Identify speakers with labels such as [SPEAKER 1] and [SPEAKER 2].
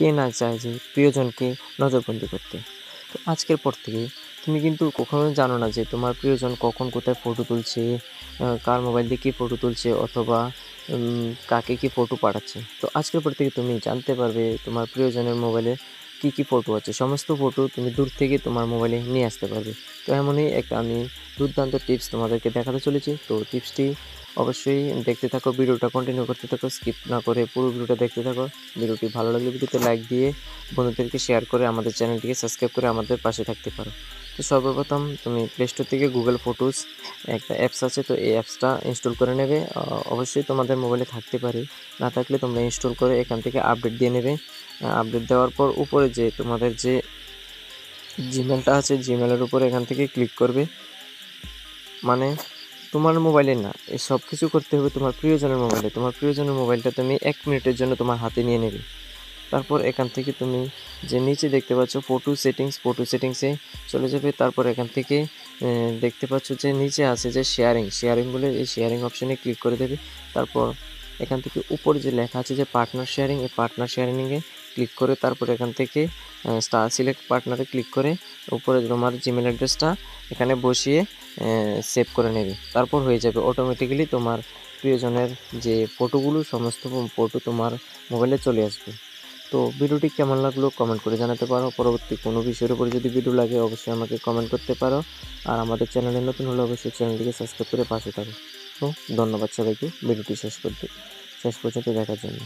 [SPEAKER 1] কে না চায় যে প্রিয়জনকে নজরবন্দি করতে। তো আজকের পর থেকে তুমি কিন্তু কখনো জানো না যে তোমার প্রিয়জন কখন কোথায় ফটো তুলছে, কার মোবাইল দিয়ে কী ফটো তুলছে অথবা কাকে কী ফটো পাঠাচ্ছে। তো আজকের পর থেকে তুমি জানতে পারবে তোমার প্রিয়জনের মোবাইলে কী ফটো আছে। সমস্ত ফটো তুমি দূর থেকে তোমার মোবাইলে নিয়ে আসতে পারবে। তো এমনই একটা আমি দুর্দান্ত টিপস তোমাদেরকে দেখাতে চলেছি। তো টিপসটি অবশ্যই দেখতে থাকো, ভিডিওটা কন্টিনিউ করতে থাকো, স্কিপ না করে পুরো ভিডিওটা দেখতে থাকো। ভিডিওটি ভালো লাগলে ভিডিওতে লাইক দিয়ে বন্ধুদেরকে শেয়ার করে আমাদের চ্যানেলটিকে সাবস্ক্রাইব করে আমাদের পাশে থাকতে পারো। তো সর্বপ্রথম তুমি প্লে স্টোর থেকে গুগল ফটোস একটা অ্যাপস আছে, তো এই অ্যাপসটা ইনস্টল করে নেবে। অবশ্যই তোমাদের মোবাইলে থাকতে পারে, না থাকলে তোমরা ইনস্টল করে এখান থেকে আপডেট দিয়ে নেবে। আপডেট দেওয়ার পর উপরে যে তোমাদের যে জিমেলটা আছে, জিমেলের উপরে এখান থেকে ক্লিক করবে। মানে তোমার মোবাইলে না, এই সব কিছু করতে হবে তোমার প্রিয়জনের মোবাইলে। তোমার প্রিয়জনের মোবাইলটা তুমি 1 মিনিটের জন্য তোমার হাতে নিয়ে নেবে। তারপর এখান থেকে তুমি যে নিচে দেখতে পাচ্ছ ফটো সেটিংসে চলে যাবে। তারপর এখান থেকে দেখতে পাচ্ছ যে নিচে আছে যে শেয়ারিং বলে, এই শেয়ারিং অপশানে ক্লিক করে দেবে। তারপর এখান থেকে উপরে যে লেখা আছে যে পার্টনার শেয়ারিং, এই পার্টনার শেয়ারিংয়ে ক্লিক করে তারপর এখান থেকে স্টার সিলেক্ট পার্টনারে ক্লিক করে উপরে তোমার জিমেল অ্যাড্রেসটা এখানে বসিয়ে সেভ করে নেবে। তারপর হয়ে যাবে অটোমেটিক্যালি তোমার প্রিয়জনের যে ফটোগুলো, সমস্ত ফটো তোমার মোবাইলে চলে আসবে। তো ভিডিওটি কেমন লাগলো কমেন্ট করে জানাতে পারো। পরবর্তী কোনো বিষয়ের উপরে যদি ভিডিও লাগে অবশ্যই আমাকে কমেন্ট করতে পারো। আর আমাদের চ্যানেলে নতুন হলে অবশ্যই চ্যানেলটিকে সাবস্ক্রাইব করে পাশে থাকো। তো ধন্যবাদ সবাইকে ভিডিওটি শেষ পর্যন্ত দেখার জন্য।